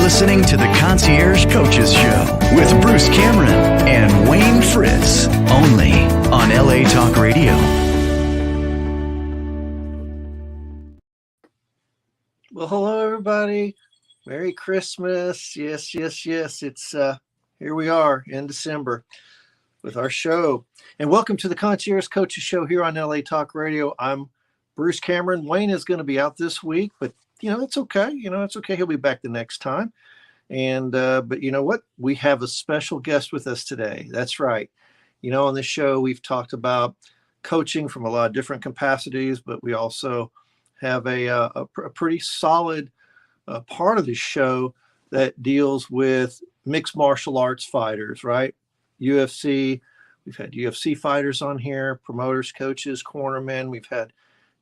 listening to the Concierge Coaches Show with Bruce Cameron and Wayne Fritz, only on LA Talk Radio. Well, hello, everybody. Merry Christmas. Yes. It's here we are in December with our show. And welcome to the Concierge Coaches Show here on LA Talk Radio. I'm Bruce Cameron. Wayne is going to be out this week, but it's okay. It's okay. He'll be back the next time. And but you know what? We have a special guest with us today. That's right. On this show, we've talked about coaching from a lot of different capacities, but we also have a pretty solid part of the show that deals with mixed martial arts fighters, right? UFC. We've had UFC fighters on here, promoters, coaches, cornermen. We've had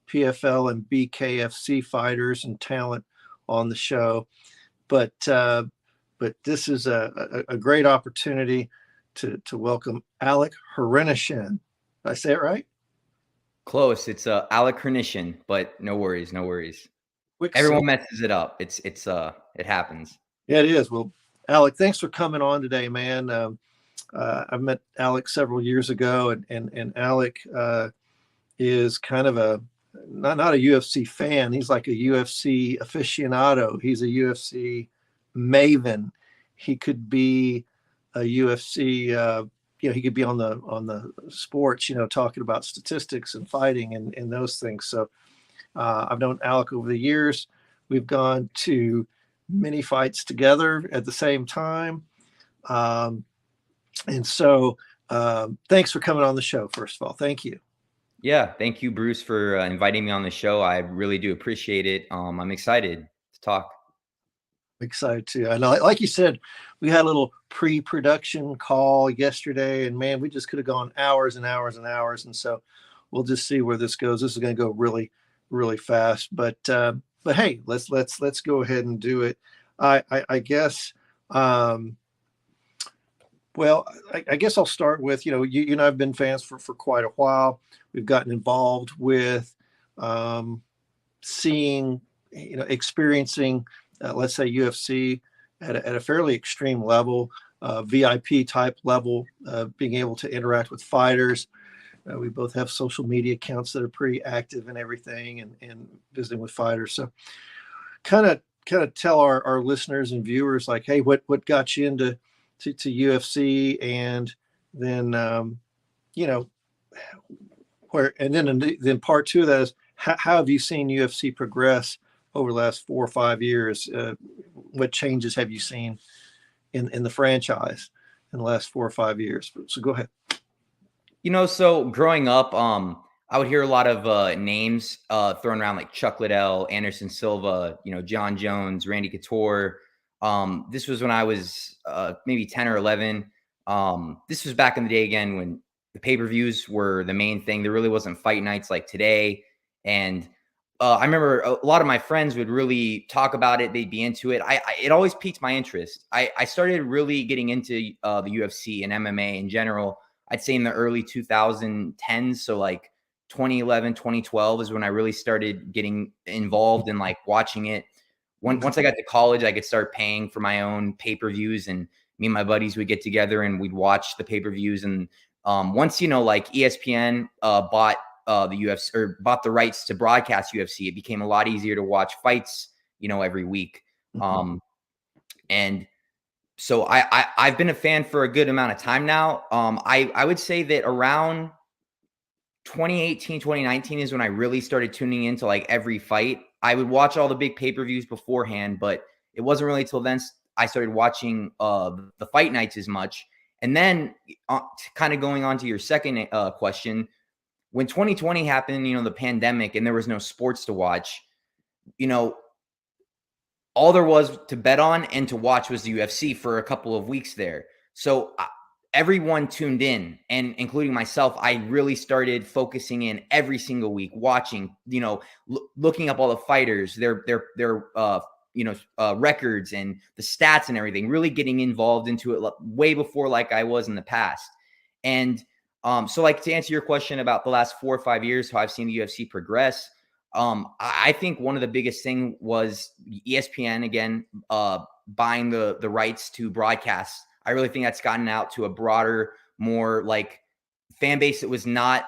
PFL and BKFC fighters and talent on the show. But this is a great opportunity to welcome Alec Hrenishin. Did I say it right? Close. It's Alec Hrenishin, but no worries. Everyone messes it up. It happens. Yeah, it is. Well, Alec, thanks for coming on today, man. I met Alec several years ago, and Alec is kind of not a UFC fan. He's like a UFC aficionado. He's a UFC maven. He could be a UFC. He could be on the sports. Talking about statistics and fighting and those things. So I've known Alec over the years. We've gone to many fights together at the same time. And so thanks for coming on the show, first of all. Thank you. Yeah, thank you, Bruce, for inviting me on the show. I really do appreciate it. I'm excited to talk. Excited too. I know, like you said, we had a little pre-production call yesterday, and man, we just could have gone hours and hours and hours. And so we'll just see where this goes. This is going to go really, really fast. But hey, let's go ahead and do it. I guess. Well, I guess I'll start with, you and I have been fans for quite a while. We've gotten involved with seeing, experiencing, let's say UFC at a fairly extreme level, VIP type level, being able to interact with fighters. We both have social media accounts that are pretty active and everything, and visiting with fighters. So kind of tell our listeners and viewers, like, hey, what got you into UFC, and then then part two of that is how have you seen UFC progress over the last 4 or 5 years? What changes have you seen in the franchise in the last 4 or 5 years? So go ahead. So growing up, I would hear a lot of names thrown around, like Chuck Liddell, Anderson Silva, John Jones, Randy Couture. This was when I was maybe 10 or 11. This was back in the day, again, when the pay-per-views were the main thing. There really wasn't fight nights like today. And I remember a lot of my friends would really talk about it. They'd be into it. It always piqued my interest. I started really getting into the UFC and MMA in general, I'd say in the early 2010s. So like 2011, 2012 is when I really started getting involved in like watching it. Once I got to college, I could start paying for my own pay-per-views, and me and my buddies would get together and we'd watch the pay-per-views. And once, like ESPN bought the UFC, or bought the rights to broadcast UFC, it became a lot easier to watch fights, every week. Mm-hmm. And so I've been a fan for a good amount of time now. I would say that around 2018, 2019 is when I really started tuning into like every fight. I would watch all the big pay-per-views beforehand, but it wasn't really till then I started watching the fight nights as much. And then kind of going on to your second question, when 2020 happened, the pandemic, and there was no sports to watch, all there was to bet on and to watch was the UFC for a couple of weeks there. So everyone tuned in, and including myself. I really started focusing in every single week, watching, looking up all the fighters, their records and the stats and everything, really getting involved into it way before like I was in the past. And so like to answer your question about the last 4 or 5 years, how I've seen the UFC progress, I think one of the biggest thing was ESPN again buying the rights to broadcast. I really think that's gotten out to a broader, more like fan base that was not,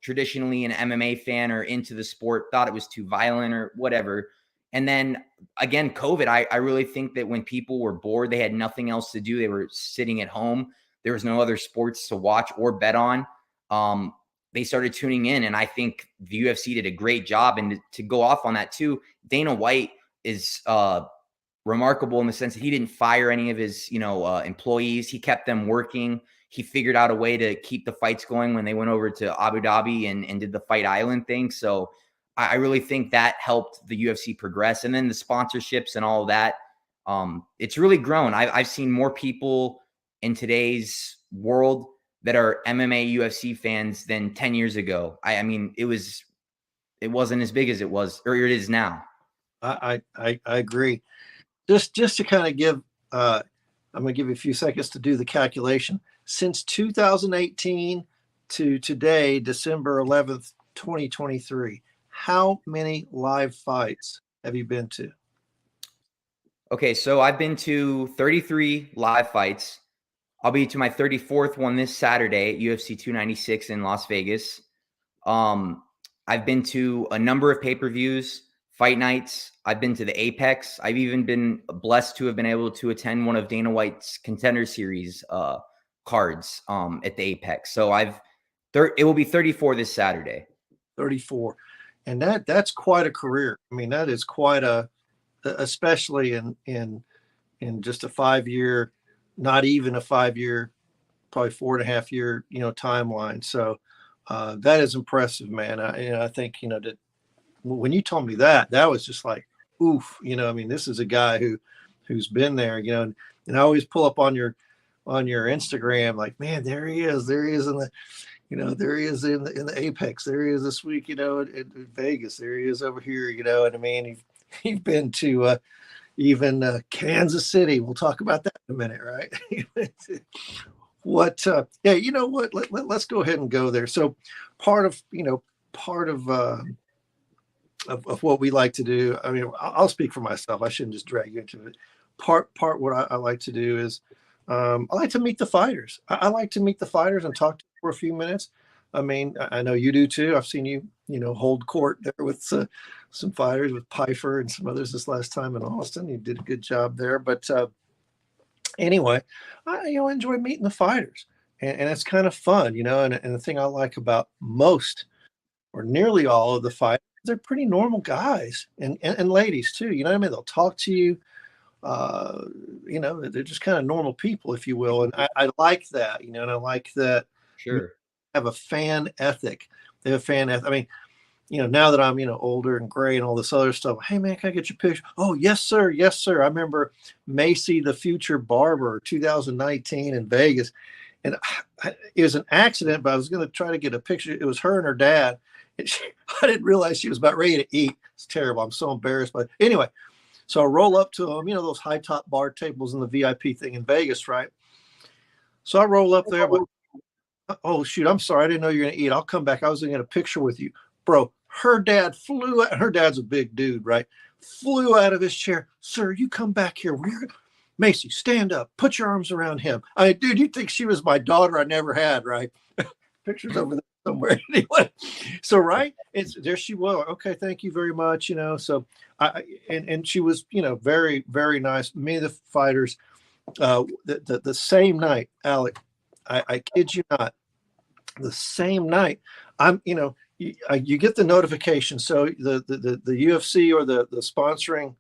traditionally an MMA fan or into the sport, thought it was too violent or whatever. And then again, COVID, I really think that when people were bored, they had nothing else to do. They were sitting at home. There was no other sports to watch or bet on. They started tuning in. And I think the UFC did a great job. And to go off on that too, Dana White is remarkable in the sense that he didn't fire any of his, employees. He kept them working. He figured out a way to keep the fights going when they went over to Abu Dhabi and did the Fight Island thing. So I really think that helped the UFC progress. And then the sponsorships and all of that, it's really grown. I've seen more people in today's world that are MMA UFC fans than 10 years ago. I mean, it wasn't as big as it was, or it is now. I agree. Just to kind of give, I'm going to give you a few seconds to do the calculation. Since 2018 to today, December 11th, 2023, how many live fights have you been to? Okay, so I've been to 33 live fights. I'll be to my 34th one this Saturday at UFC 296 in Las Vegas. I've been to a number of pay-per-views, fight nights. I've been to the Apex. I've even been blessed to have been able to attend one of Dana White's Contender Series cards at the Apex. So it will be 34 this Saturday. 34. And that's quite a career. I mean, that is quite especially in just a 5-year, not even a 5-year, probably 4.5 year, timeline. So that is impressive, man. I think, that when you told me that was just like, oof, I mean, this is a guy who's been there, and I always pull up on your Instagram, like, man, there he is in the, there he is in the Apex, there he is this week, in Vegas, there he is over here, and I mean, he's been to even Kansas City. We'll talk about that in a minute, right? Let's go ahead and go there. So part of what we like to do, I mean, I'll speak for myself. I shouldn't just drag you into it. Part what I like to do is I like to meet the fighters. I like to meet the fighters and talk to them for a few minutes. I mean, I know you do too. I've seen you, hold court there with some fighters, with Pfeiffer and some others this last time in Austin. You did a good job there. But anyway, I enjoy meeting the fighters, and it's kind of fun, and the thing I like about most or nearly all of the fighters, they're pretty normal guys and ladies too. You know what I mean? They'll talk to you. They're just kind of normal people, if you will. And I like that, and I like that. Sure. Have a fan ethic. They have a fan ethic. I mean, now that I'm, older and gray and all this other stuff, hey man, can I get your picture? Oh, yes, sir. Yes, sir. I remember Macy, the Future Barber, 2019 in Vegas. And it was an accident, but I was going to try to get a picture. It was her and her dad. And I didn't realize she was about ready to eat. It's terrible. I'm so embarrassed. But anyway, so I roll up to them, those high top bar tables in the VIP thing in Vegas, right? So I roll up there. But, oh, shoot, I'm sorry. I didn't know you were going to eat. I'll come back. I was going to get a picture with you. Bro, her dad flew out. Her dad's a big dude, right? Flew out of his chair. Sir, you come back here. Macy, stand up. Put your arms around him. I mean, dude, you'd think she was my daughter I never had, right? Pictures over there somewhere. Anyway, so, right? There she was. Okay, thank you very much, So, and she was, very, very nice. Me and the fighters, the same night, Alec, I kid you not, the same night, I'm, you get the notification. So the UFC or the sponsoring,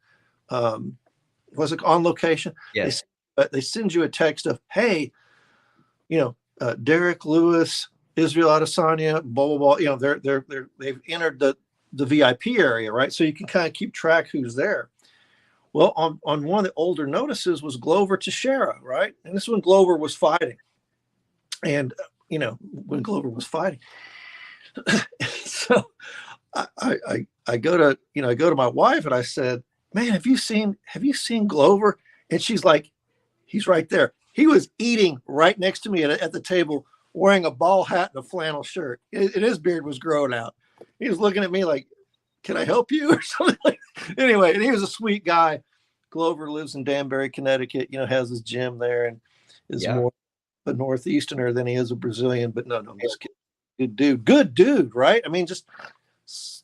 was it On Location? Yes. They send you a text of, hey, Derek Lewis, Israel Adesanya, blah blah blah. They've entered the VIP area, right? So you can kind of keep track who's there. Well, on one of the older notices was Glover Teixeira, right? And this is when Glover was fighting. And when Glover was fighting. So I go to my wife and I said, man, have you seen Glover? And she's like, he's right there. He was eating right next to me at the table, wearing a ball hat and a flannel shirt. And his beard was growing out. He was looking at me like, can I help you or something like that. Anyway, and he was a sweet guy, Glover lives in Danbury, Connecticut, has his gym there and is Yeah. more a Northeasterner than he is a Brazilian. But no, I'm just kidding. Good dude, right? I mean, just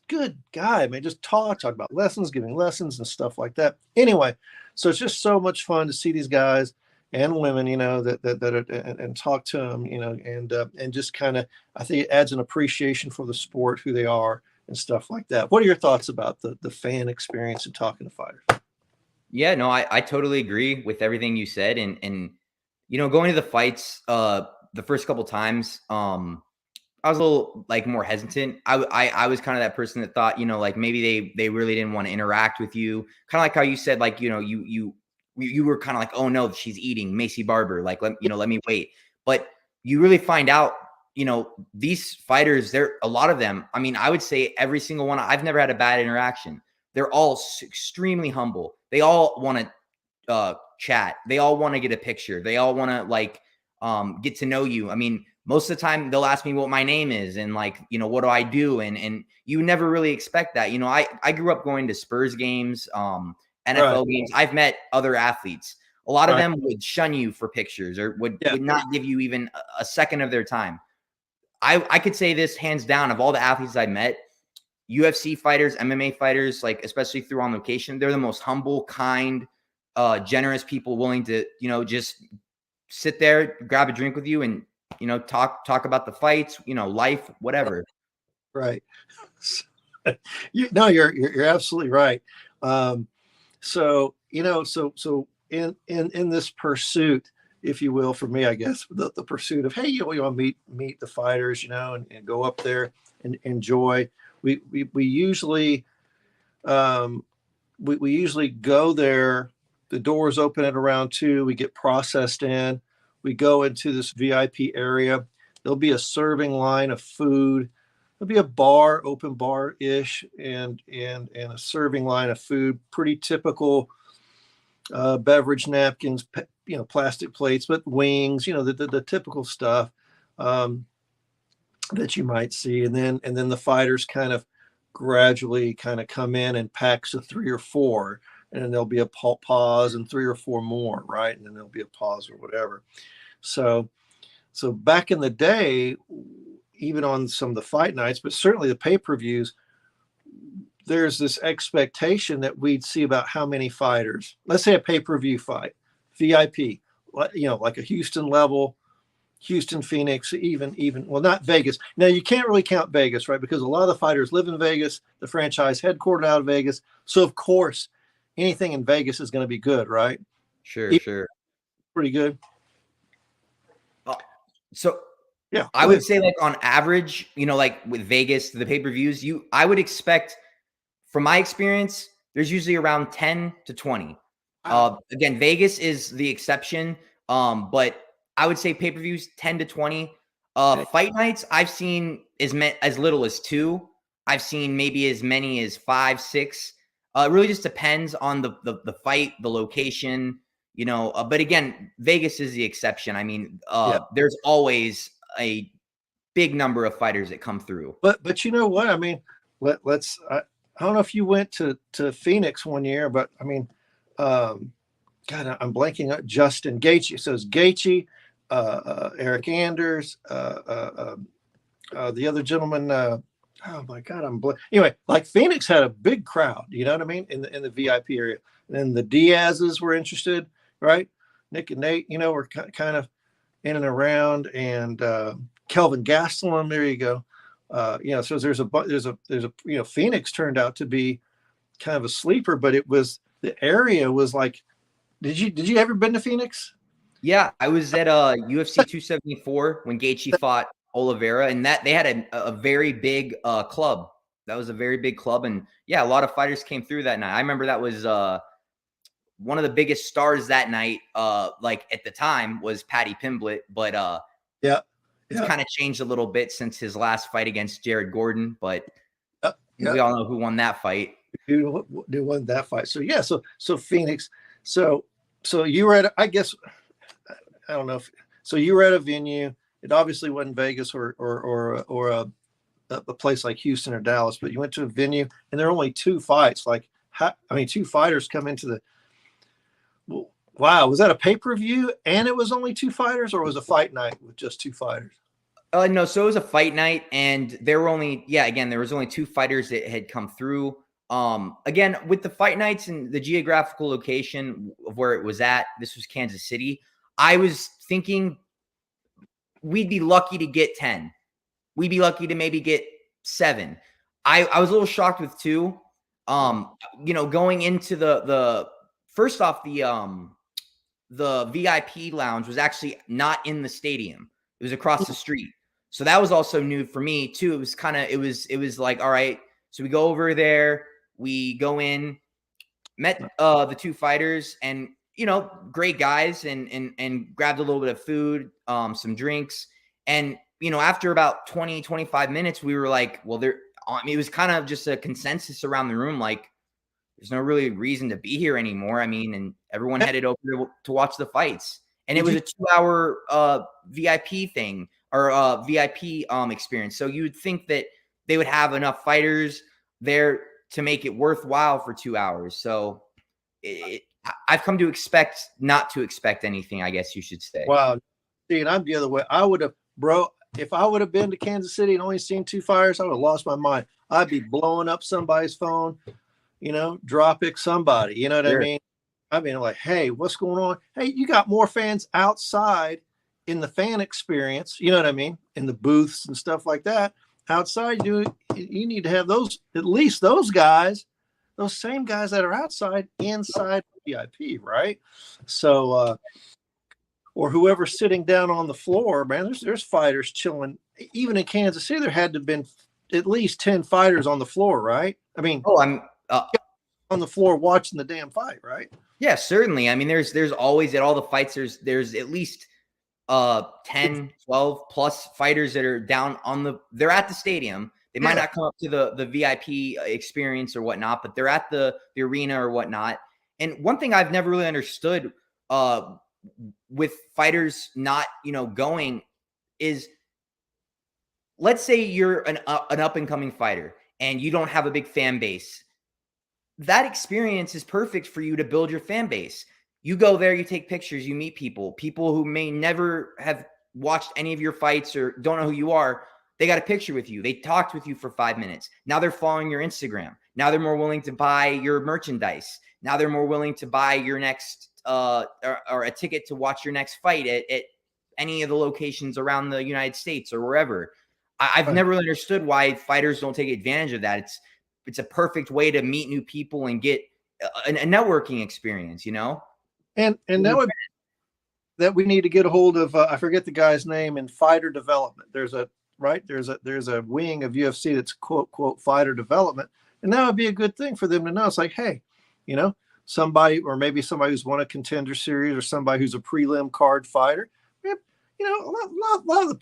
good guy. I mean, just talk about lessons, giving lessons and stuff like that. Anyway, so it's just so much fun to see these guys and women, that are, and talk to them, and just kind of, I think it adds an appreciation for the sport, who they are, and stuff like that. What are your thoughts about the fan experience and talking to fighters? Yeah, no, I totally agree with everything you said. And going to the fights, the first couple times, I was a little like more hesitant. I was kind of that person that thought, like maybe they really didn't want to interact with you. Kind of like how you said, like, you were kind of like, oh no, she's eating Macy Barber. Like, let me wait. But you really find out, these fighters, a lot of them, I mean, I would say every single one, I've never had a bad interaction. They're all extremely humble. They all want to chat. They all want to get a picture. They all want to get to know you. I mean, most of the time they'll ask me what my name is and what do I do? And you never really expect that. I grew up going to Spurs games, NFL games. I've met other athletes. A lot of them would shun you for pictures or would not give you even a second of their time. I could say this hands down, of all the athletes I met, UFC fighters, MMA fighters, like especially through On Location, they're the most humble, kind, generous people, willing to, just sit there, grab a drink with you and, talk about the fights, life, whatever. Right. You're absolutely right. So in this pursuit, if you will, for me, I guess the pursuit of, hey, you want to meet the fighters, and go up there and enjoy. We usually we usually go there. The doors open at around 2:00. We get processed in. We go into this VIP area. There'll be a serving line of food. There'll be a bar, open bar-ish, and a serving line of food. Pretty typical beverage napkins, plastic plates, but wings, the typical stuff that you might see. And then the fighters kind of gradually kind of come in packs of 3 or 4. And then there'll be a pause and 3 or 4 more, right? And then there'll be a pause or whatever. So back in the day, even on some of the fight nights, but certainly the pay-per-views, there's this expectation that we'd see about how many fighters. Let's say a pay-per-view fight, VIP, like a Houston level, Houston, Phoenix, even well, not Vegas. Now you can't really count Vegas, right? Because a lot of the fighters live in Vegas, the franchise headquartered out of Vegas. So of course, anything in Vegas is going to be good, right? Sure. Pretty good. So yeah, I would say like on average, like with Vegas, the pay-per-views, I would expect, from my experience, there's usually around 10 to 20. Again, Vegas is the exception. But I would say pay-per-views 10 to 20. Fight nights, I've seen as little as 2. I've seen maybe as many as 5, 6. It really just depends on the fight, the location, but again, Vegas is the exception. I mean, there's always a big number of fighters that come through. But you know what? I mean, let's. I don't know if you went to Phoenix one year, but I mean, God, I'm blanking out. Justin Gaethje. So it's Gaethje, Eric Anders, the other gentleman. Oh my God, anyway. Like Phoenix had a big crowd. You know what I mean? In the VIP area, and then the Diaz's were interested, right? Nick and Nate, were kind of in and around, and Kelvin Gastelum. There you go. So there's a Phoenix turned out to be kind of a sleeper, but the area was like, did you ever been to Phoenix? Yeah, I was at UFC 274 when Gaethje fought Oliveira, and that they had a very big club. That was a very big club, and yeah, a lot of fighters came through that night. I remember that was one of the biggest stars that night. Like at the time was Paddy Pimblett, but it's kind of changed a little bit since his last fight against Jared Gordon. But we all know who won that fight. Who won that fight? So yeah, so Phoenix. So you were at, I guess, I don't know if so. You were at a venue. It obviously wasn't Vegas or a place like Houston or Dallas, but you went to a venue and there are only 2 fights. Like, 2 fighters come into Wow, was that a pay-per-view and it was only 2 fighters, or was it a fight night with just 2 fighters? No, so it was a fight night, and there were only, again, there was only 2 fighters that had come through. Again, with the fight nights and the geographical location of where it was at, this was Kansas City. I was thinking we'd be lucky to get 10. We'd be lucky to maybe get 7. I was a little shocked with 2. Going into the first off, the VIP lounge was actually not in the stadium. It was across the street. So that was also new for me too. It was kind of, it was like, all right, so we go over there, we go in, met the 2 fighters, and great guys, and grabbed a little bit of food, some drinks. And after about 20-25 minutes, we were like, well, it was kind of just a consensus around the room, like, there's no really reason to be here anymore. I mean, and everyone headed over to watch the fights. And it was a 2-hour VIP thing, or VIP experience. So you would think that they would have enough fighters there to make it worthwhile for 2 hours. So I've come to expect not to expect anything, I guess you should say. Wow. See, and I'm the other way. I would have, if I would have been to Kansas City and only seen 2 fighters, I would have lost my mind. I'd be blowing up somebody's phone, dropping somebody, you know what I mean? I mean, like, hey, what's going on? Hey, you got more fans outside in the fan experience, you know what I mean? In the booths and stuff like that. Outside, you need to have those, at least those guys, those same guys that are outside, inside VIP, right? So, or whoever's sitting down on the floor, man, there's fighters chilling. Even in Kansas City, there had to have been at least 10 fighters on the floor, right? I mean, I'm on the floor watching the damn fight, right? Yeah, certainly. I mean, there's always, at all the fights, there's at least 10, 12 plus fighters that are down they're at the stadium. They might not come up to the VIP experience or whatnot, but they're at the arena or whatnot. And one thing I've never really understood with fighters not, going is, let's say you're an up and coming fighter and you don't have a big fan base. That experience is perfect for you to build your fan base. You go there, you take pictures, you meet people who may never have watched any of your fights or don't know who you are. They got a picture with you. They talked with you for 5 minutes. Now they're following your Instagram. Now they're more willing to buy your merchandise. Now they're more willing to buy your next or a ticket to watch your next fight at any of the locations around the United States or wherever. I've never really understood why fighters don't take advantage of that. It's a perfect way to meet new people and get a networking experience, And that we need to get a hold of. I forget the guy's name in fighter development. There's a wing of UFC that's quote fighter development, and that would be a good thing for them to know. It's like, hey, somebody, or maybe somebody who's won a contender series, or somebody who's a prelim card fighter. A lot of the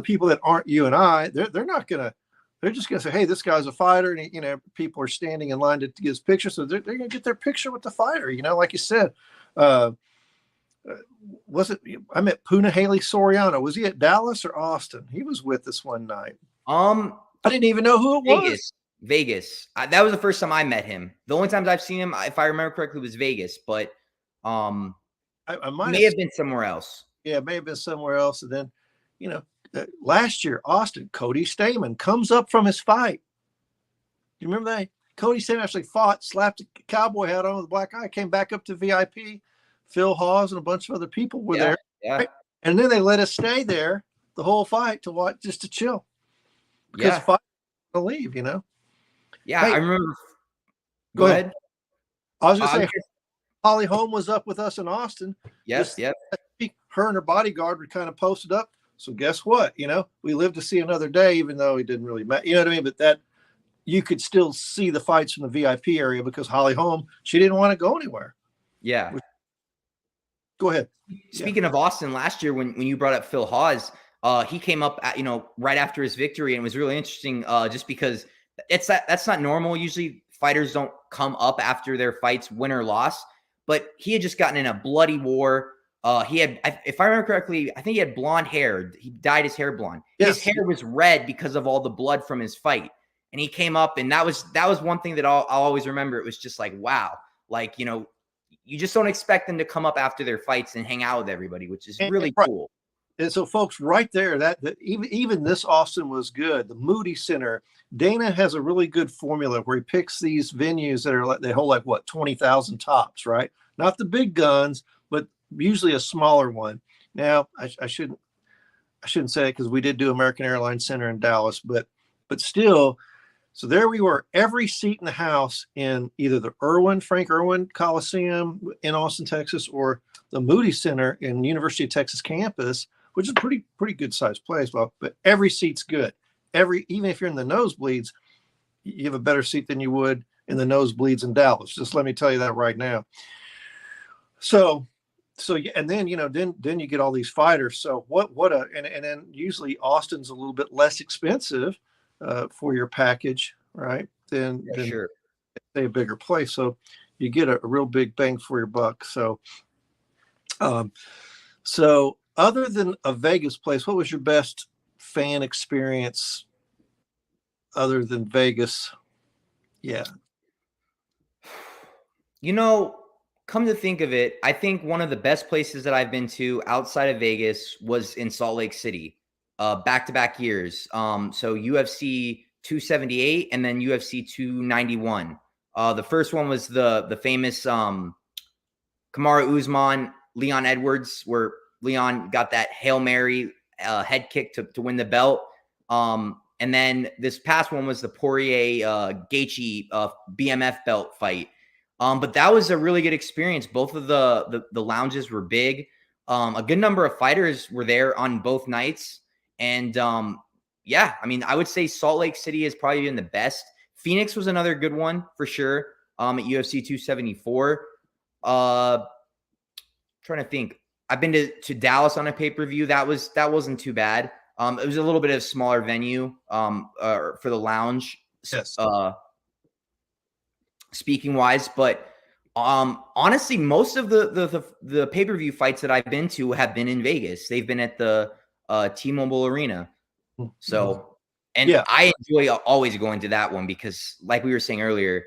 people that aren't you and I, they're not gonna. They're just going to say, hey, this guy's a fighter. And, people are standing in line to get his picture. So they're going to get their picture with the fighter. Like you said, I met Punahele Soriano. Was he at Dallas or Austin? He was with us one night. I didn't even know who it was. Vegas. That was the first time I met him. The only times I've seen him, if I remember correctly, was Vegas. But I may have been somewhere else. Yeah, it may have been somewhere else. And then, last year, Austin, Cody Stamann comes up from his fight. You remember that? Cody Stamann actually fought, slapped a cowboy hat on with a black eye, came back up to VIP. Phil Hawes and a bunch of other people were there. Yeah. Right? And then they let us stay there the whole fight to watch, just to chill. Because the fight to leave, Yeah, hey, I remember. Go ahead. I was going to say, Holly Holm was up with us in Austin. Yes, yep. Her and her bodyguard were kind of posted up. So guess what? We lived to see another day, even though it didn't really matter. You know what I mean? But that you could still see the fights from the VIP area because Holly Holm, she didn't want to go anywhere. Yeah. Go ahead. Speaking of Austin, last year when you brought up Phil Hawes, he came up right after his victory, and it was really interesting just because that's not normal. Usually fighters don't come up after their fights, win or loss, but he had just gotten in a bloody war. He had, if I remember correctly, I think he had blonde hair. He dyed his hair blonde. Yes. His hair was red because of all the blood from his fight. And he came up, and that was one thing that I'll always remember. It was just like, wow, like, you just don't expect them to come up after their fights and hang out with everybody, which is really right. cool. And so, folks, right there, that even this Austin was good. The Moody Center, Dana has a really good formula where he picks these venues that are like they hold like what 20,000 tops, right? Not the big guns, but usually a smaller one. Now, I shouldn't say it because we did do American Airlines Center in Dallas, but still. So there we were, every seat in the house in either the Frank Irwin Coliseum in Austin, Texas, or the Moody Center in University of Texas campus, which is a pretty good sized place. Well, but every seat's good. Even if you're in the nosebleeds, you have a better seat than you would in the nosebleeds in Dallas. Just let me tell you that right now. So and then then you get all these fighters. So and then usually Austin's a little bit less expensive for your package, right? Than Sure. say a bigger place. So you get a real big bang for your buck. So so other than a Vegas place, what was your best fan experience other than Vegas? Yeah. Come to think of it, I think one of the best places that I've been to outside of Vegas was in Salt Lake City, back-to-back years. So UFC 278 and then UFC 291. The first one was the famous Kamaru Usman, Leon Edwards, where Leon got that Hail Mary head kick to win the belt. And then this past one was the Poirier Gaethje BMF belt fight. But that was a really good experience. Both of the lounges were big. A good number of fighters were there on both nights. And yeah, I mean, I would say Salt Lake City has probably been the best. Phoenix was another good one for sure. At UFC 274. Trying to think. I've been to Dallas on a pay-per-view. That wasn't too bad. It was a little bit of a smaller venue for the lounge. Yes. Speaking wise, but honestly, most of the pay-per-view fights that I've been to have been in Vegas. They've been at the T-Mobile Arena. So, and yeah. I enjoy always going to that one because, like we were saying earlier,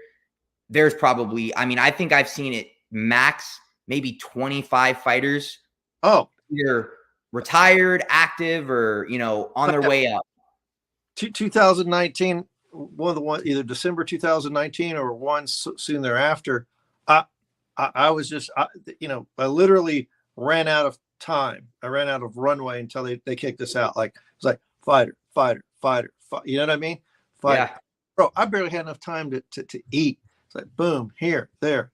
there's probably, I mean, I think I've seen it max maybe 25 fighters. Oh, either retired, active, or on their way up. 2019. Either December 2019 or one soon thereafter. I was just, I literally ran out of time. I ran out of runway until they kicked us out. Like, it's like fighter. You know what I mean? Fighter. Yeah. Bro, I barely had enough time to eat. It's like, boom, here, there.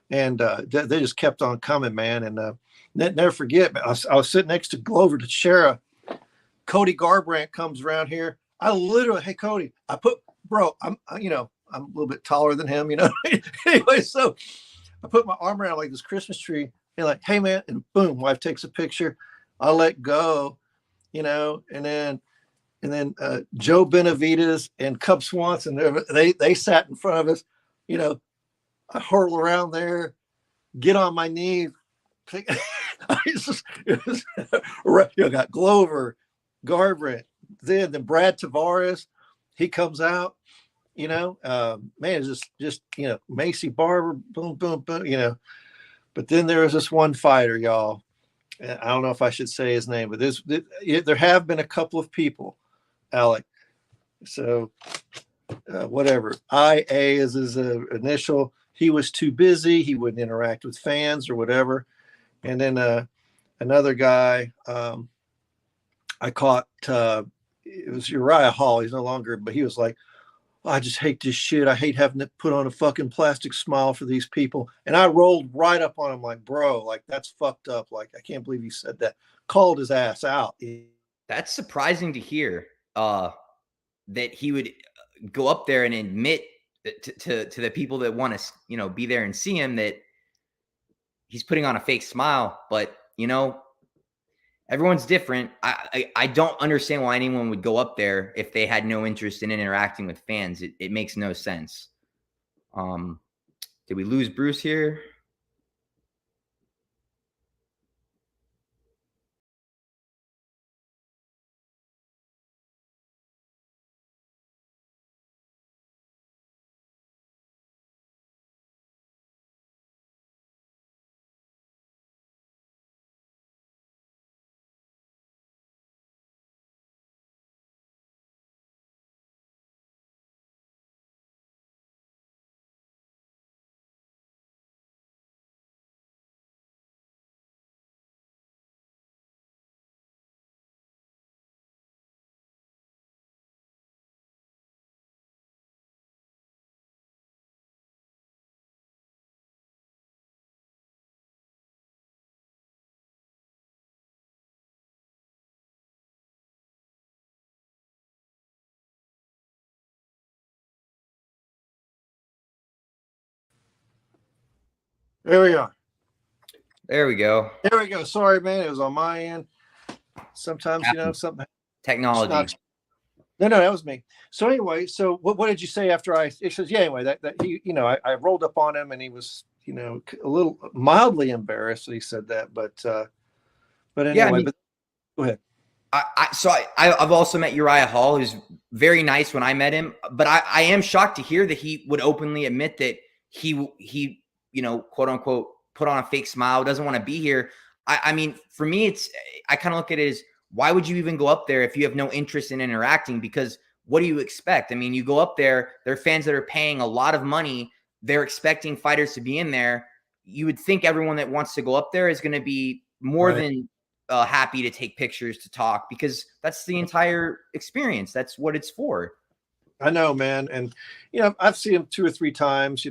And they just kept on coming, man. And never forget, I was sitting next to Glover Teixeira. Cody Garbrandt comes around here. I literally, hey Cody, I'm a little bit taller than him, Anyway, so I put my arm around like this Christmas tree and like, hey man, and boom, wife takes a picture. I let go, and then Joe Benavidez and Cub Swanson, they sat in front of us, I hurl around there, get on my knees. Got Glover, Garbrandt, then Brad Tavares, he comes out, man, it's just Macy Barber, boom, but then there was this one fighter, y'all. I don't know if I should say his name, but there have been a couple of people, Alec. So whatever, IA is his initial. He was too busy. He wouldn't interact with fans or whatever. And then another guy, I caught, it was Uriah Hall. He's no longer, but he was like, I just hate this shit. I hate having to put on a fucking plastic smile for these people. And I rolled right up on him like, bro, like that's fucked up. Like, I can't believe you said that. Called his ass out. That's surprising to hear that he would go up there and admit to the people that want to, be there and see him that he's putting on a fake smile. But, everyone's different. I don't understand why anyone would go up there if they had no interest in interacting with fans. It makes no sense. Did we lose Bruce here? There we are. There we go. There we go. Sorry, man. It was on my end. Sometimes, something. Technology. No, that was me. So anyway, so what did you say after it says, yeah, anyway, that he, I rolled up on him and he was, a little mildly embarrassed that he said that, but anyway, Yeah, I mean, but go ahead. I've also met Uriah Hall, who's very nice when I met him, but I am shocked to hear that he would openly admit that he quote unquote put on a fake smile, doesn't want to be here. I mean, for me, I kind of look at it as, why would you even go up there if you have no interest in interacting? Because what do you expect? I mean, you go up there, there are fans that are paying a lot of money. They're expecting fighters to be in there. You would think everyone that wants to go up there is going to be more than happy to take pictures, to talk, because that's the entire experience. That's what it's for. I know, man. And, I've seen him 2 or 3 times.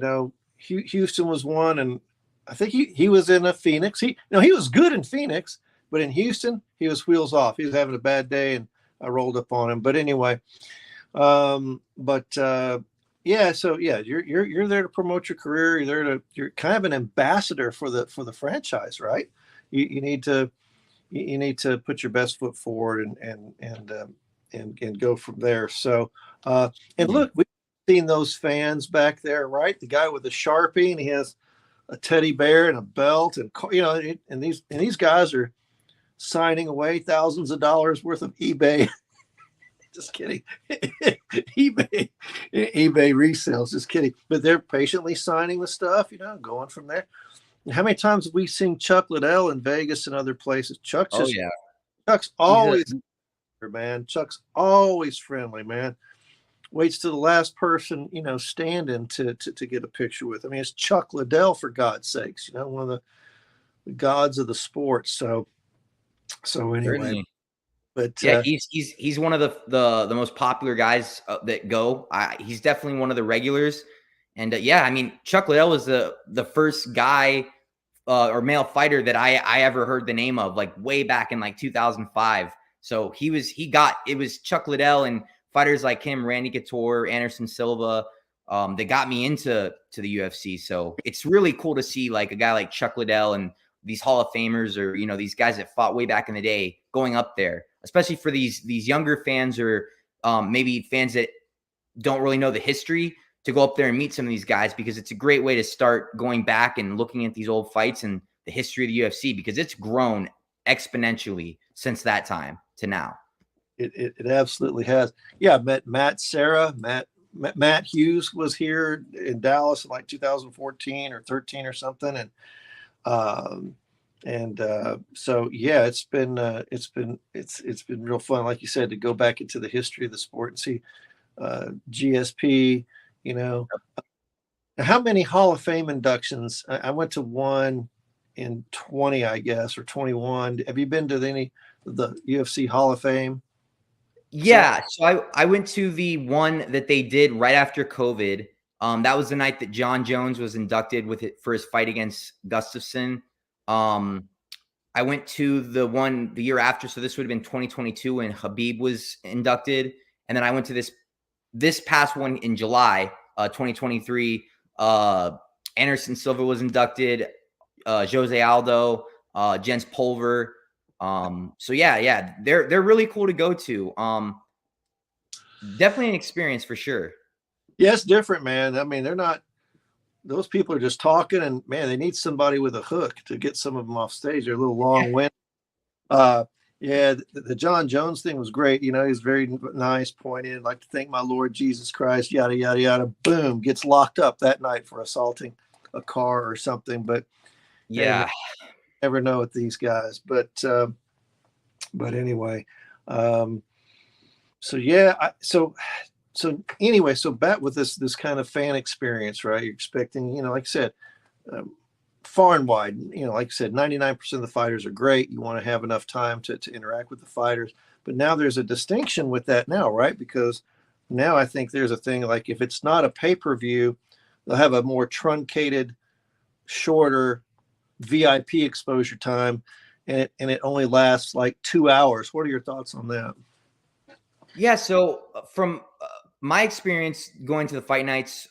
Houston was one, and I think he was in Phoenix. He was good in Phoenix, but in Houston, he was wheels off. He was having a bad day, and I rolled up on him. But anyway, yeah. So yeah, you're there to promote your career. You're kind of an ambassador for the franchise, right? You need to put your best foot forward and go from there. So and look, we've seen those fans back there, right? The guy with the Sharpie, and he has a teddy bear and a belt, and and these guys are signing away thousands of dollars worth of eBay. Just kidding. eBay resales. Just kidding. But they're patiently signing the stuff, going from there. And how many times have we seen Chuck Liddell in Vegas and other places? Chuck's always, man. Chuck's always friendly, man. Waits to the last person, standing to get a picture with. I mean, it's Chuck Liddell, for God's sakes, one of the gods of the sport. So anyway. Certainly. But yeah, he's one of the most popular guys that go. He's definitely one of the regulars. And yeah, I mean, Chuck Liddell was the first guy or male fighter that I ever heard the name of, like way back in like 2005. So it was Chuck Liddell and fighters like him, Randy Couture, Anderson Silva, that got me into the UFC. So it's really cool to see like a guy like Chuck Liddell and these Hall of Famers, or these guys that fought way back in the day, going up there, especially for these younger fans, or maybe fans that don't really know the history, to go up there and meet some of these guys, because it's a great way to start going back and looking at these old fights and the history of the UFC, because it's grown exponentially since that time to now. It absolutely has. Yeah, I met Matt Serra. Matt Hughes was here in Dallas in like 2014 or 13 or something, and so yeah, it's been real fun, like you said, to go back into the history of the sport and see GSP. How many Hall of Fame inductions? I went to one in 20, I guess, or 21. Have you been to any of the UFC Hall of Fame? Yeah, so I went to the one that they did right after COVID. That was the night that John Jones was inducted for his fight against Gustafsson. I went to the one the year after, so this would have been 2022 when Khabib was inducted, and then I went to this past one in July 2023. Anderson Silva was inducted, Jose Aldo, Jens Pulver. So yeah, they're really cool to go to. Definitely an experience for sure. Yeah, it's different, man. I mean, those people are just talking, and man, they need somebody with a hook to get some of them off stage. They're a little long-winded. Yeah, the John Jones thing was great. He's very nice, pointed. I'd like to thank my Lord Jesus Christ, yada, yada, yada. Boom, gets locked up that night for assaulting a car or something. But yeah, never know with these guys. But anyway, so yeah, so anyway, so back with this kind of fan experience, right? You're expecting, like I said, far and wide, like I said, 99% of the fighters are great. You want to have enough time to interact with the fighters. But now there's a distinction with that now, right? Because now I think there's a thing like, if it's not a pay-per-view, they'll have a more truncated, shorter VIP exposure time, and it only lasts like 2 hours. What are your thoughts on that? Yeah, so from my experience going to the fight nights,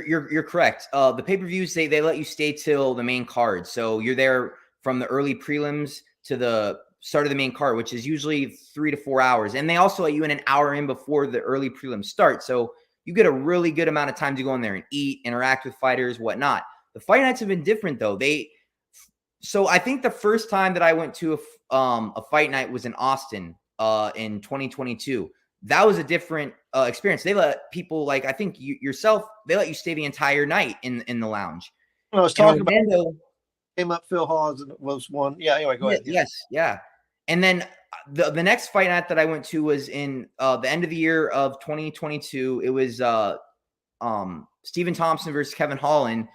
You're correct. The pay-per-views, they let you stay till the main card. So you're there from the early prelims to the start of the main card, which is usually 3 to 4 hours. And they also let you in an hour in before the early prelims start. So you get a really good amount of time to go in there and eat, interact with fighters, whatnot. The fight nights have been different though. So I think the first time that I went to a fight night was in Austin in 2022. That was a different experience. They let people, like, I think yourself, they let you stay the entire night in the lounge. I was talking about came up Phil Hawes and it was one. Yeah. Anyway, go ahead. Yes. Yeah. And then the next fight night that I went to was in the end of the year of 2022. It was Stephen Thompson versus Kevin Holland.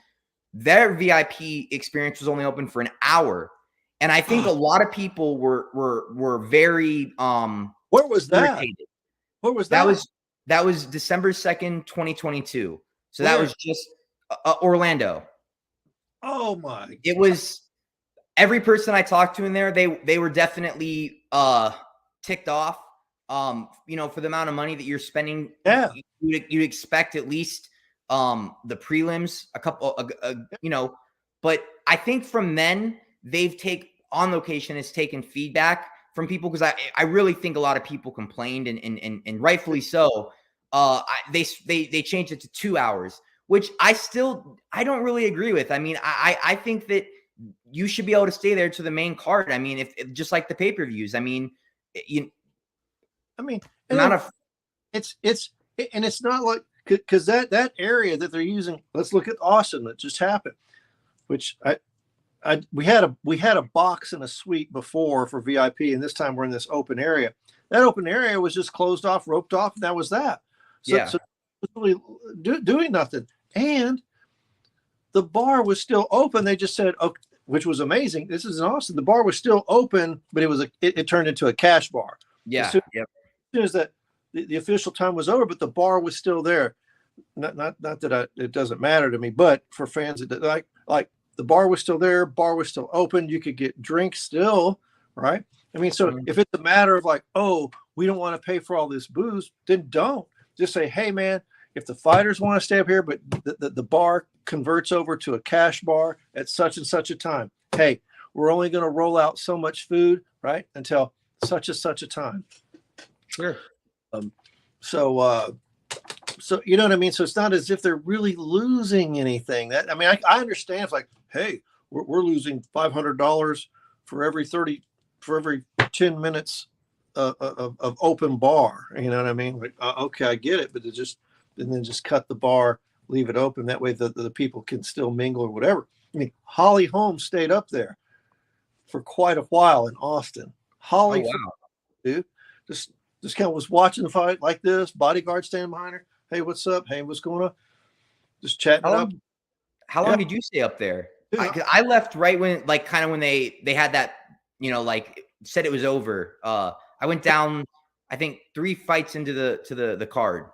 Their VIP experience was only open for an hour. And I think a lot of people were very where was that? Irritated. Where was that? That was December 2nd, 2022. So that was just Orlando. Oh my! It was every person I talked to in there. They were definitely ticked off. For the amount of money that you're spending. Yeah, you'd expect at least the prelims, a couple. But I think from then they've On Location has taken feedback from people, because I really think a lot of people complained and rightfully so. They changed it to 2 hours, which I don't really agree with. I mean, I think that you should be able to stay there to the main card. I mean, if just like the pay-per-views. I mean, it's not like, because that area that they're using. Let's look at Austin that just happened, which we had a box and a suite before for VIP, and this time we're in this open area. That open area was just closed off, roped off, and that was that. So really doing nothing. And the bar was still open. They just said, okay, which was amazing. This is in Austin. The bar was still open, but it turned into a cash bar. Yeah. As soon as that the official time was over, but the bar was still there. Not that it doesn't matter to me, but for fans, like the bar was still there. Bar was still open. You could get drinks still, right? I mean, so if it's a matter of like, oh, we don't want to pay for all this booze, then don't. Just say, hey, man, if the fighters want to stay up here, but the bar converts over to a cash bar at such and such a time. Hey, we're only going to roll out so much food, right, until such and such a time. Sure. So you know what I mean? So it's not as if they're really losing anything. I understand. It's like, hey, we're losing $500 for every 10 minutes of open bar. You know what I mean? Like, okay, I get it, but then just cut the bar, leave it open. That way the people can still mingle or whatever. I mean, Holly Holm stayed up there for quite a while in Austin. Holly, dude, just kind of was watching the fight like this, bodyguard standing behind her. Hey, what's up? Hey, what's going on? Just chatting up. How long did you stay up there? I left right when, like, kind of when they had that, like, said it was over. I went down, I think 3 fights into the card.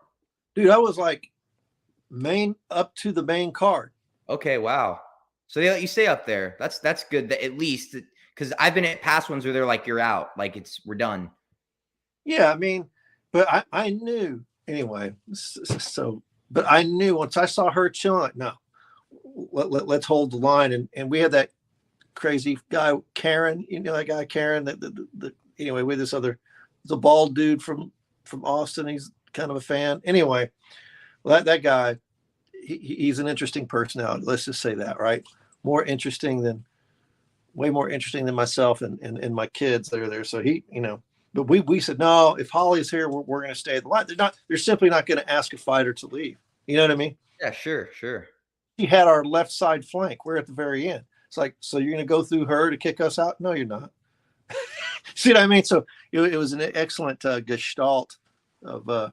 Dude, I was like up to the main card. Okay, wow. So they let you stay up there. That's good. That at least, because I've been at past ones where they're like, you're out, like we're done. Yeah, I mean, but I knew anyway. But I knew once I saw her chilling, like, no, let's hold the line. And we had that crazy guy, Karen, that guy, Karen, anyway, with this the bald dude from Austin. He's kind of a fan. Anyway, that guy, he's an interesting personality. Let's just say that, right? Way more interesting than myself and my kids that are there. So but we said, no, if Holly's here, we're going to stay at the line. They're simply not going to ask a fighter to leave. You know what I mean? Yeah, sure. She had our left side flank. We're at the very end. It's like, so you're going to go through her to kick us out? No, you're not. See what I mean? So it was an excellent gestalt of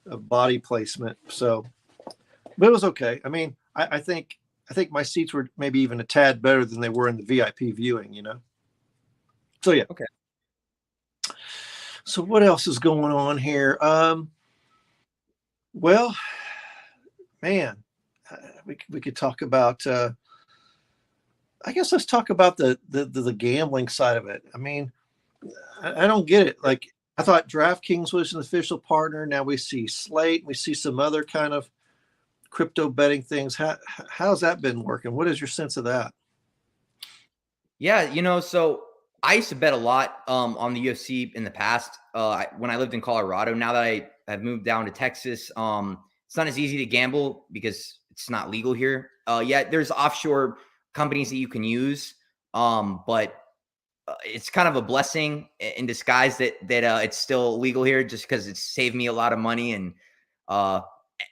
body placement. So, but it was okay. I mean, I think my seats were maybe even a tad better than they were in the VIP viewing, So yeah. Okay. So what else is going on here? Well, man, we could talk about. I guess let's talk about the gambling side of it. I mean, I don't get it. Like, I thought DraftKings was an official partner. Now we see Slate. We see some other kind of crypto betting things. How's that been working? What is your sense of that? Yeah, so I used to bet a lot on the UFC in the past when I lived in Colorado. Now that I've moved down to Texas, it's not as easy to gamble because it's not legal here. Yeah, there's offshore companies that you can use, but it's kind of a blessing in disguise that it's still legal here, just because it's saved me a lot of money. And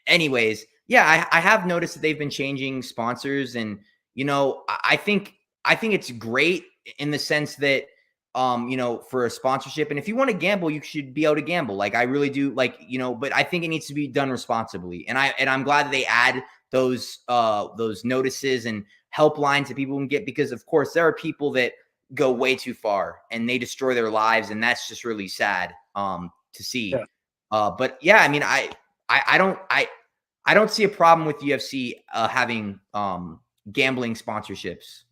anyways, yeah, I have noticed that they've been changing sponsors, and I think it's great in the sense that for a sponsorship, and if you want to gamble, you should be able to gamble. Like, I really do, like, but I think it needs to be done responsibly. And I'm glad that they add those notices and helplines that people can get, because of course there are people that go way too far and they destroy their lives, and that's just really sad to see. Yeah. But yeah, I mean, I don't see a problem with UFC having gambling sponsorships.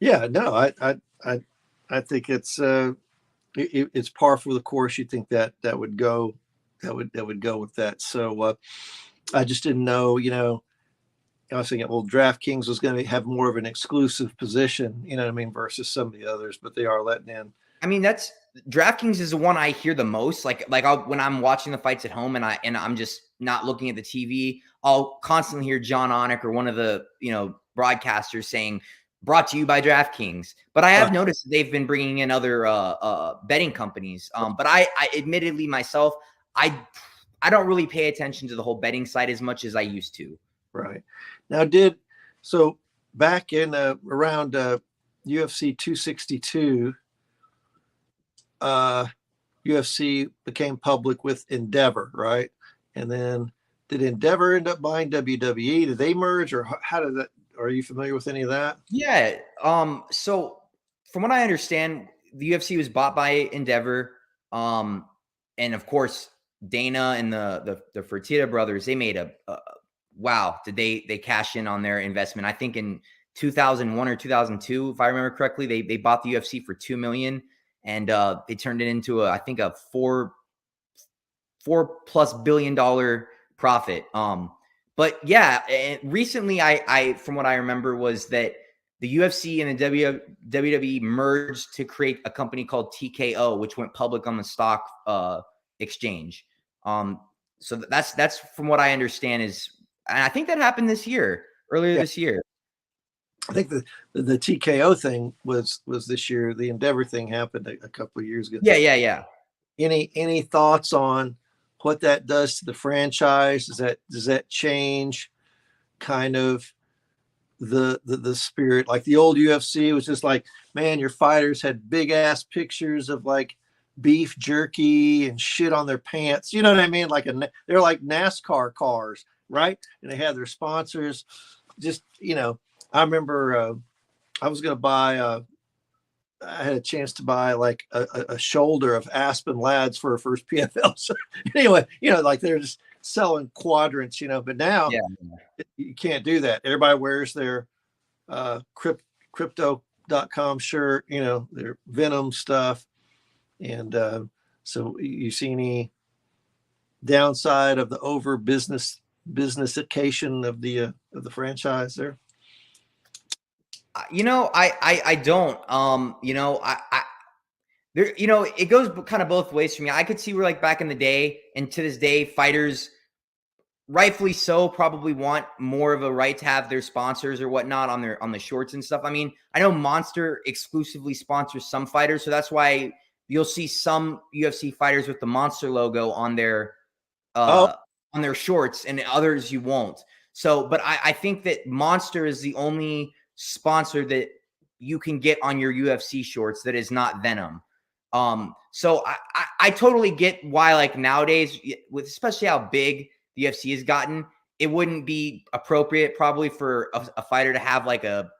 Yeah, no, I think it's par for the course. You think that would go with that. So I just didn't know, I was thinking, well, DraftKings was going to have more of an exclusive position, you know what I mean, versus some of the others, but they are letting in. I mean, DraftKings is the one I hear the most. Like when I'm watching the fights at home and I'm just not looking at the TV, I'll constantly hear John Onik or one of the broadcasters saying, "Brought to you by DraftKings." But I have noticed they've been bringing in other betting companies. But I admittedly myself, I don't really pay attention to the whole betting side as much as I used to. Right. Now, so back in around UFC 262, UFC became public with Endeavor, right? And then did Endeavor end up buying WWE? Did they merge, or how did that? Are you familiar with any of that? Yeah. So from what I understand, the UFC was bought by Endeavor, and of course Dana and the Fertitta brothers, they made wow, did they cash in on their investment? I think in 2001 or 2002, if I remember correctly, they bought the UFC for $2 million, and they turned it into I think a $4+ billion profit. But yeah, recently I from what I remember was that the UFC and the WWE merged to create a company called TKO, which went public on the stock exchange. So that's from what I understand is. And I think that happened earlier this year. I think the TKO thing was this year. The Endeavor thing happened a couple of years ago. Yeah. Any thoughts on what that does to the franchise? Does that change kind of the spirit? Like the old UFC was just like, man, your fighters had big ass pictures of like beef jerky and shit on their pants. You know what I mean? They're like NASCAR cars. Right. And they had their sponsors. Just, I remember I was going to buy, I had a chance to buy like a shoulder of Aspen Lads for a first PFL. So anyway, like they're just selling quadrants, but now you can't do that. Everybody wears their crypto.com shirt, their Venom stuff. And so you see any downside of the over businessification of the franchise there? I don't. There, it goes kind of both ways for me. I could see where, like, back in the day and to this day, fighters, rightfully so, probably want more of a right to have their sponsors or whatnot on the shorts and stuff. I mean, I know Monster exclusively sponsors some fighters, so that's why you'll see some UFC fighters with the Monster logo on their on their shorts, and others you won't. So, but I think that Monster is the only sponsor that you can get on your UFC shorts that is not Venom. So I totally get why, like, nowadays, with especially how big the UFC has gotten, it wouldn't be appropriate probably for a fighter to have like a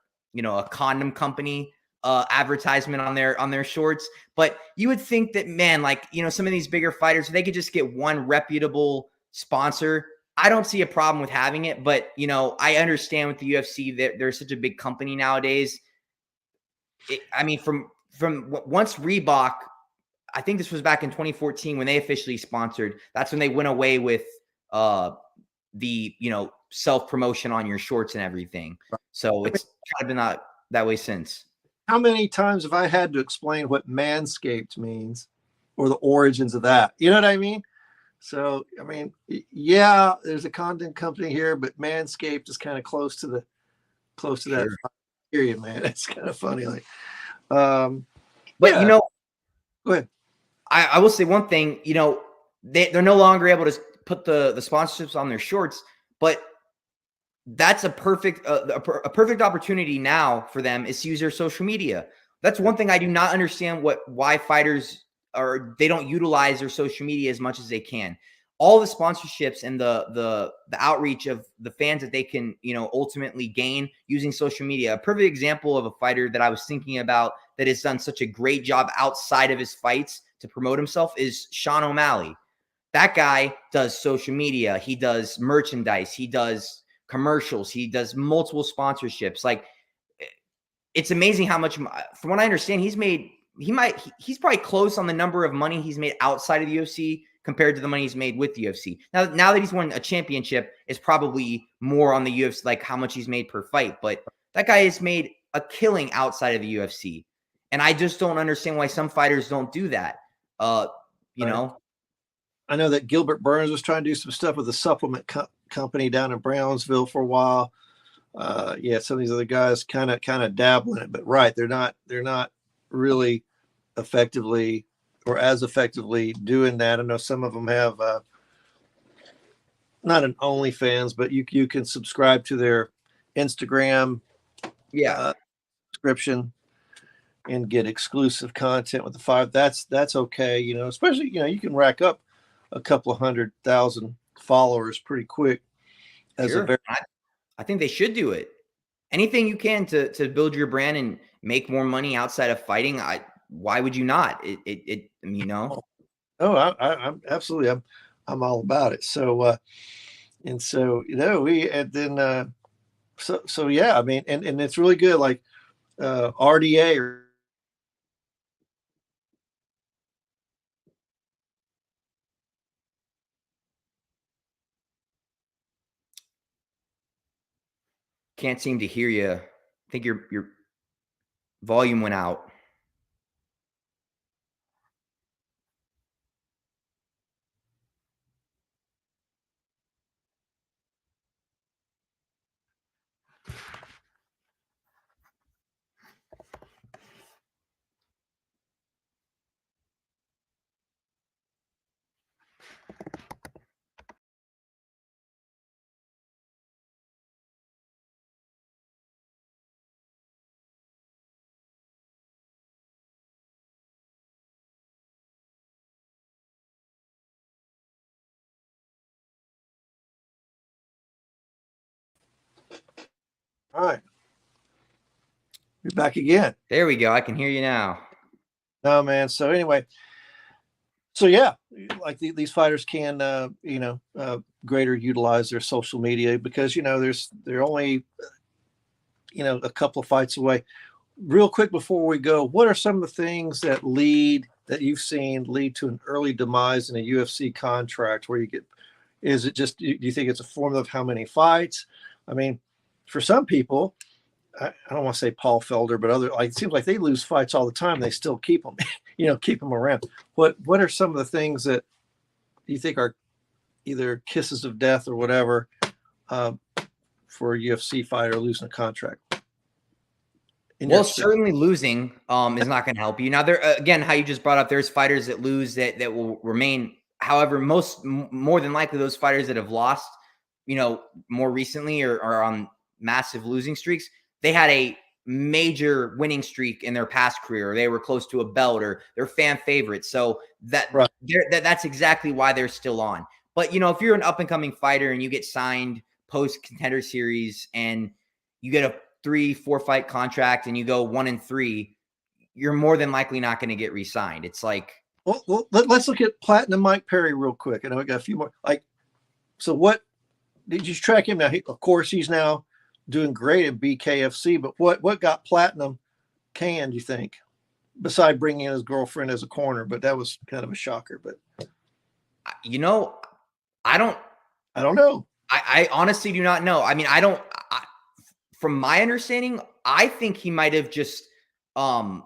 condom company advertisement on their shorts. But you would think that, man, like, some of these bigger fighters, they could just get one reputable sponsor. I don't see a problem with having it, but I understand with the UFC that they're such a big company nowadays. From once Reebok, I think this was back in 2014 when they officially sponsored, that's when they went away with the, self promotion on your shorts and everything. So it's kind of been that way since. How many times have I had to explain what manscaped means or the origins of that? You know what I mean? So, I mean, yeah, there's a content company here, but Manscaped is kind of close to that period, man. It's kind of funny. Like, but yeah. Go ahead. I will say one thing, they're no longer able to put the sponsorships on their shorts, but that's a perfect opportunity now for them is to use their social media. That's one thing I do not understand why fighters they don't utilize their social media as much as they can. All the sponsorships and the outreach of the fans that they can, ultimately gain using social media. A perfect example of a fighter that I was thinking about that has done such a great job outside of his fights to promote himself is Sean O'Malley. That guy does social media. He does merchandise. He does commercials. He does multiple sponsorships. Like, it's amazing how much, from what I understand, he's probably close on the number of money he's made outside of the UFC compared to the money he's made with the UFC. Now that he's won a championship, is probably more on the UFC, like how much he's made per fight. But that guy has made a killing outside of the UFC. And I just don't understand why some fighters don't do that. You know? I know that Gilbert Burns was trying to do some stuff with a supplement company down in Brownsville for a while. Yeah, some of these other guys kind of dabble in it, but right, they're not really effectively or as effectively doing that. I know some of them have not an OnlyFans, but you can subscribe to their Instagram subscription and get exclusive content with the five. That's okay, especially you can rack up a couple of 100,000 followers pretty quick. I think they should do it. Anything you can to build your brand and make more money outside of fighting. Why would you not? Oh, I'm absolutely. I'm all about it. So, yeah. I mean, and it's really good. Like RDA or. Can't seem to hear you. I think your volume went out. All right. You're back again. There we go. I can hear you now. No, man. So anyway, yeah, like these fighters can, greater utilize their social media because, they're only, a couple of fights away. Real quick before we go, what are some of the things that you've seen lead to an early demise in a UFC contract where is it just, do you think it's a formula of how many fights? I mean, for some people, I don't want to say Paul Felder, but it seems like they lose fights all the time. They still keep them, keep them around. What are some of the things that you think are either kisses of death or whatever for a UFC fighter losing a contract? Well, certainly losing is not going to help you. Now, there again, how you just brought up, there's fighters that lose that will remain. However, more than likely, those fighters that have lost, more recently or are on massive losing streaks, they had a major winning streak in their past career, or they were close to a belt, or they're fan favorites. So that's exactly why they're still on. But if you're an up and coming fighter and you get signed post Contender Series and you get a 3-4 fight contract and you go 1-3, you're more than likely not going to get re-signed. It's like, well, let's look at Platinum Mike Perry real quick. I know we got a few more. So what did you track him now? Of course, he's now doing great at BKFC, but what got Platinum canned, you think, beside bringing in his girlfriend as a corner? But that was kind of a shocker. But I don't know. I honestly do not know. I mean, from my understanding, I think he might have just the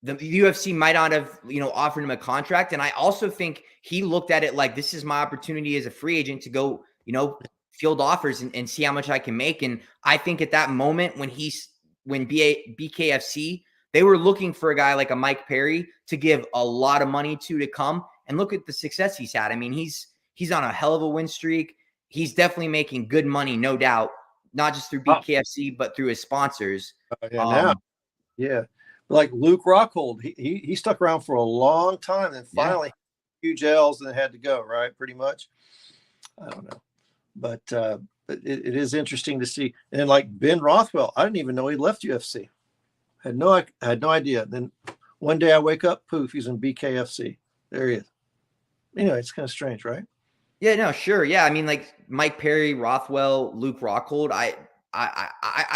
UFC might not have, offered him a contract. And I also think he looked at it like, this is my opportunity as a free agent to go, field offers and see how much I can make. And I think at that moment when BKFC, they were looking for a guy like a Mike Perry to give a lot of money to come, and look at the success he's had. I mean, he's on a hell of a win streak. He's definitely making good money, no doubt, not just through BKFC, but through his sponsors. Yeah. Like Luke Rockhold, he stuck around for a long time and finally huge L's and had to go, right? Pretty much. I don't know. But it is interesting to see. And then like Ben Rothwell, I didn't even know he left UFC. I had no idea. Then one day I wake up, poof, he's in BKFC. There he is. Anyway, it's kind of strange, right? Yeah, no, sure. Yeah. I mean, like Mike Perry, Rothwell, Luke Rockhold, I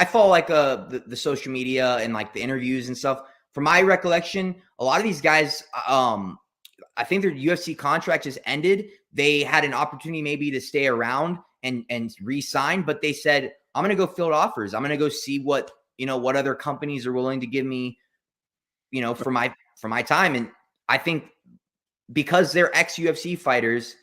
follow like the social media and like the interviews and stuff. From my recollection, a lot of these guys, I think their UFC contract just ended. They had an opportunity maybe to stay around and re-sign, but they said, I'm going to go field offers. I'm going to go see what other companies are willing to give me, for my time. And I think because they're ex-UFC fighters,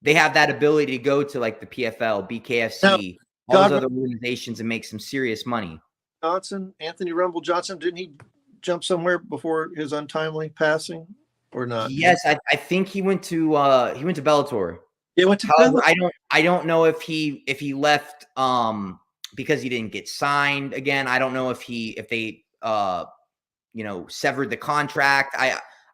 they have that ability to go to like the PFL, BKFC, all those other organizations and make some serious money. Anthony Rumble Johnson, didn't he jump somewhere before his untimely passing or not? Yes, I think he went to Bellator. Yeah, went to However, Bellator. I don't know if he left because he didn't get signed again. I don't know if they severed the contract.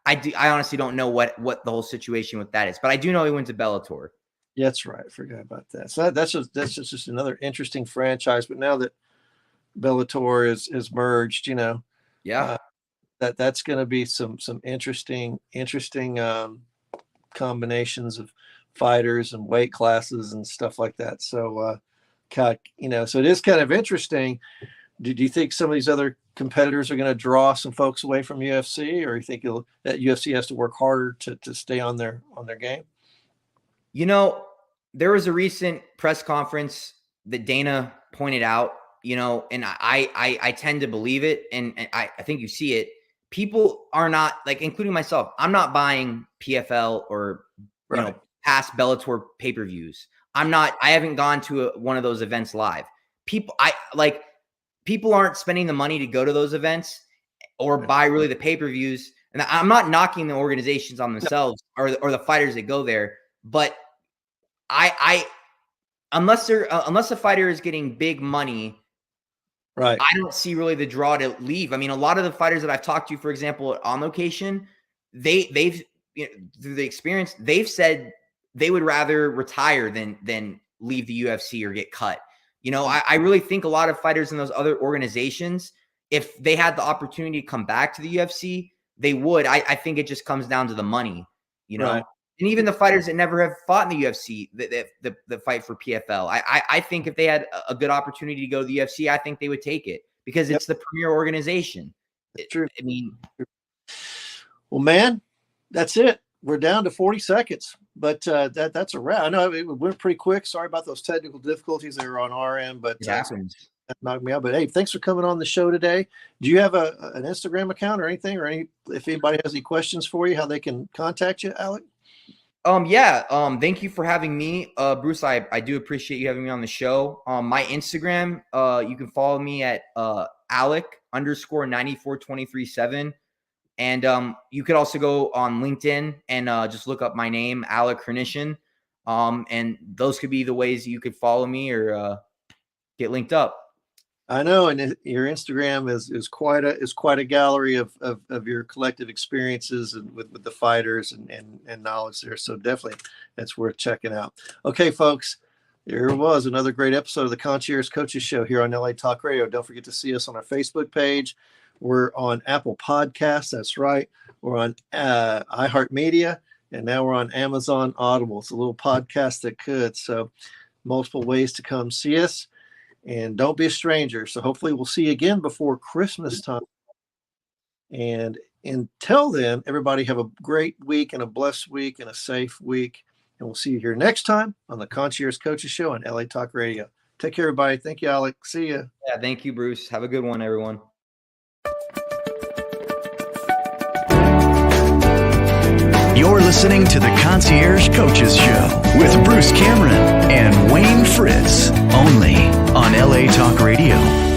I honestly don't know what the whole situation with that is, but I do know he went to Bellator. Yeah, that's right. I forgot about that. So that's just another interesting franchise. But now that Bellator is merged, that's going to be some interesting combinations of fighters and weight classes and stuff like that. So, so it is kind of interesting. Do you think some of these other competitors are going to draw some folks away from UFC, or you think that UFC has to work harder to stay on their game? There was a recent press conference that Dana pointed out, and I tend to believe it. And I think you see it. People are not, like, including myself, I'm not buying PFL or, past Bellator pay-per-views. I haven't gone to one of those events live. People aren't spending the money to go to those events or buy really the pay-per-views. And I'm not knocking the organizations on themselves or the fighters that go there, but unless a fighter is getting big money, right, I don't see really the draw to leave. I mean, a lot of the fighters that I've talked to, for example, On Location, they've through the experience, they've said they would rather retire than leave the UFC or get cut. I really think a lot of fighters in those other organizations, if they had the opportunity to come back to the UFC, they would. I think it just comes down to the money, Right. And even the fighters that never have fought in the UFC, that fight for PFL, I think if they had a good opportunity to go to the UFC, I think they would take it because it's the premier organization. It's true. I mean, well, man, that's it. We're down to 40 seconds, but that's a wrap. I know it went pretty quick. Sorry about those technical difficulties that are on our end, but it happens. That knocked me out. But hey, thanks for coming on the show today. Do you have an Instagram account or anything, or if anybody has any questions for you, how they can contact you, Alec? Thank you for having me, Bruce. I do appreciate you having me on the show. My Instagram, you can follow me at Alec_94237. And you could also go on LinkedIn and just look up my name, Alec Hernishin. And those could be the ways you could follow me or get linked up. I know, and your Instagram is quite a gallery of your collective experiences and with the fighters and knowledge there. So definitely, that's worth checking out. Okay, folks, there was another great episode of the Concierge Coaches Show here on LA Talk Radio. Don't forget to see us on our Facebook page. We're on Apple Podcasts. That's right. We're on iHeartMedia, and now we're on Amazon Audible. It's a little podcast that could. So multiple ways to come see us. And don't be a stranger. So hopefully we'll see you again before Christmas time. And until then, everybody have a great week and a blessed week and a safe week. And we'll see you here next time on the Concierge Coaches Show on LA Talk Radio. Take care, everybody. Thank you, Alex. See you. Yeah, thank you, Bruce. Have a good one, everyone. You're listening to the Concierge Coaches Show with Bruce Cameron and Wayne Fritz, only on LA Talk Radio.